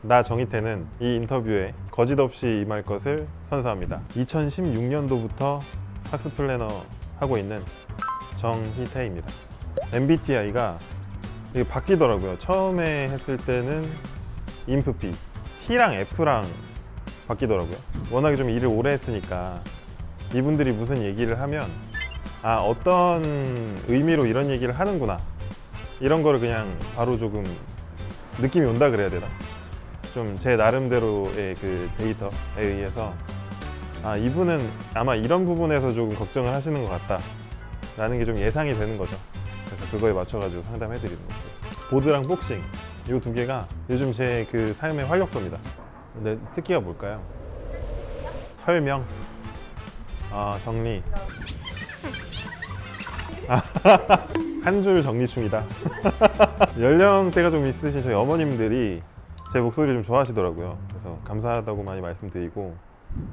나 정희태는 이 인터뷰에 거짓 없이 임할 것을 선서합니다. 2016년도부터 학습 플래너 하고 있는 정희태입니다. MBTI가 이게 바뀌더라고요. 처음에 했을 때는 인프피, T랑 F랑 바뀌더라고요. 워낙에 좀 일을 오래 했으니까 이분들이 무슨 얘기를 하면 아, 어떤 의미로 이런 얘기를 하는구나, 이런 거를 그냥 바로 조금 느낌이 온다 그래야 되나? 좀 제 나름대로의 그 데이터에 의해서 아, 이분은 아마 이런 부분에서 조금 걱정을 하시는 것 같다 라는 게 좀 예상이 되는 거죠. 그래서 그거에 맞춰가지고 상담해 드리는 거죠. 보드랑 복싱, 이 두 개가 요즘 제 그 삶의 활력소입니다. 근데 특기가 뭘까요? 설명, 정리. 한 줄 정리충이다. 연령대가 좀 있으신 저희 어머님들이 제 목소리를 좀 좋아하시더라고요. 그래서 감사하다고 많이 말씀드리고,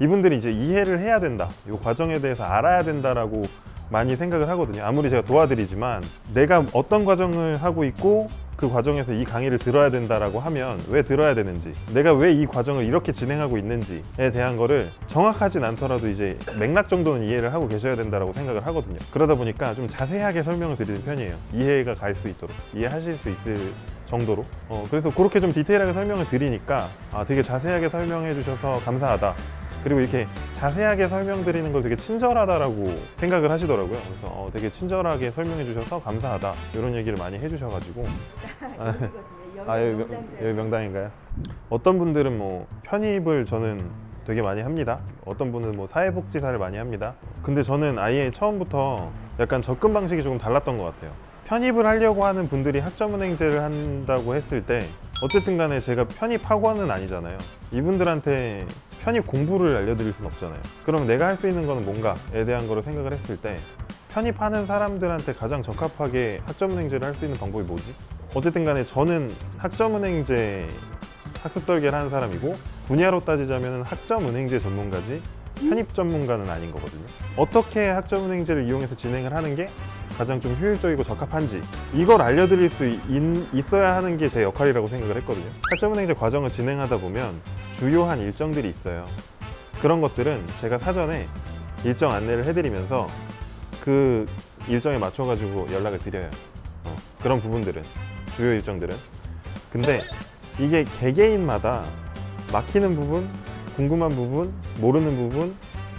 이분들이 이제 이해를 해야 된다, 이 과정에 대해서 알아야 된다라고 많이 생각을 하거든요. 아무리 제가 도와드리지만 내가 어떤 과정을 하고 있고 그 과정에서 이 강의를 들어야 된다라고 하면 왜 들어야 되는지, 내가 왜 이 과정을 이렇게 진행하고 있는지에 대한 거를 정확하진 않더라도 이제 맥락 정도는 이해를 하고 계셔야 된다라고 생각을 하거든요. 그러다 보니까 좀 자세하게 설명을 드리는 편이에요. 이해가 갈 수 있도록, 이해하실 수 있을 정도로. 그래서 그렇게 좀 디테일하게 설명을 드리니까 되게 자세하게 설명해 주셔서 감사하다, 그리고 이렇게 자세하게 설명드리는 걸 되게 친절하다라고 생각을 하시더라고요. 그래서 되게 친절하게 설명해 주셔서 감사하다, 이런 얘기를 많이 해주셔가지고. 여기 명당인가요? 어떤 분들은 뭐 편입을 저는 되게 많이 합니다. 어떤 분은 뭐 사회복지사를 많이 합니다. 근데 저는 아예 처음부터 약간 접근 방식이 조금 달랐던 것 같아요. 편입을 하려고 하는 분들이 학점은행제를 한다고 했을 때 어쨌든 간에 제가 편입 학원은 아니잖아요. 이분들한테 편입 공부를 알려드릴 수는 없잖아요. 그럼 내가 할 수 있는 거는 뭔가에 대한 거를 생각을 했을 때 편입하는 사람들한테 가장 적합하게 학점은행제를 할 수 있는 방법이 뭐지? 어쨌든 간에 저는 학점은행제 학습 설계를 하는 사람이고, 분야로 따지자면 학점은행제 전문가지 편입 전문가는 아닌 거거든요. 어떻게 학점은행제를 이용해서 진행을 하는 게 가장 좀 효율적이고 적합한지, 이걸 알려드릴 수 있어야 하는 게 제 역할이라고 생각을 했거든요. 학점은행제 과정을 진행하다 보면 주요한 일정들이 있어요. 그런 것들은 제가 사전에 일정 안내를 해드리면서 그 일정에 맞춰가지고 연락을 드려요. 그런 부분들은, 주요 일정들은. 근데 이게 개개인마다 막히는 부분, 궁금한 부분, 모르는 부분,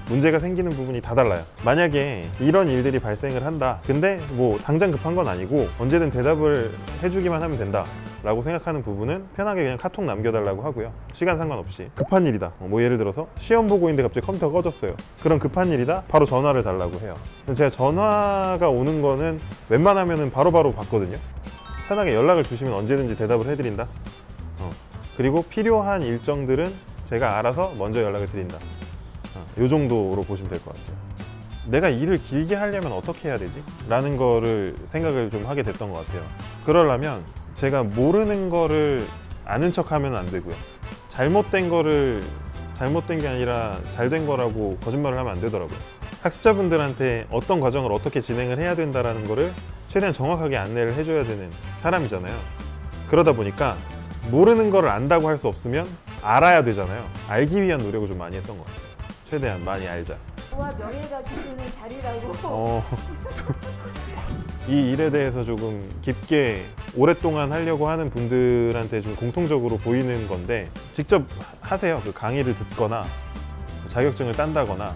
문제가 생기는 부분이 다 달라요. 만약에 이런 일들이 발생을 한다, 근데 뭐 당장 급한 건 아니고 언제든 대답을 해주기만 하면 된다 라고 생각하는 부분은 편하게 그냥 카톡 남겨달라고 하고요. 시간 상관없이. 급한 일이다, 뭐 예를 들어서 시험 보고 있는데 갑자기 컴퓨터가 꺼졌어요. 그럼 급한 일이다, 바로 전화를 달라고 해요. 제가 전화가 오는 거는 웬만하면 바로바로 받거든요. 편하게 연락을 주시면 언제든지 대답을 해드린다. 그리고 필요한 일정들은 제가 알아서 먼저 연락을 드린다. 이 정도로 보시면 될 것 같아요. 내가 일을 길게 하려면 어떻게 해야 되지? 라는 거를 생각을 좀 하게 됐던 것 같아요. 그러려면 제가 모르는 거를 아는 척 하면 안 되고요. 잘못된 거를 잘못된 게 아니라 잘된 거라고 거짓말을 하면 안 되더라고요. 학습자분들한테 어떤 과정을 어떻게 진행을 해야 된다라는 거를 최대한 정확하게 안내를 해줘야 되는 사람이잖아요. 그러다 보니까 모르는 거를 안다고 할 수 없으면 알아야 되잖아요. 알기 위한 노력을 좀 많이 했던 것 같아요. 최대한 많이 알자. 와, 명예가 깃드는 자리라고. 이 일에 대해서 조금 깊게 오랫동안 하려고 하는 분들한테 좀 공통적으로 보이는 건데, 직접 하세요. 그 강의를 듣거나 자격증을 딴다거나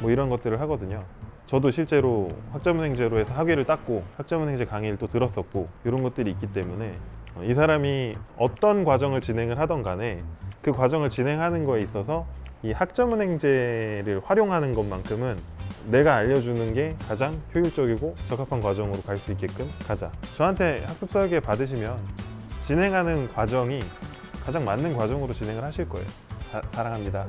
뭐 이런 것들을 하거든요. 저도 실제로 학점은행제로 해서 학위를 땄고 학점은행제 강의를 또 들었었고, 이런 것들이 있기 때문에 이 사람이 어떤 과정을 진행을 하던 간에 그 과정을 진행하는 거에 있어서 이 학점은행제를 활용하는 것만큼은 내가 알려주는 게 가장 효율적이고 적합한 과정으로 갈 수 있게끔 가자. 저한테 학습 설계 받으시면 진행하는 과정이 가장 맞는 과정으로 진행을 하실 거예요. 사랑합니다.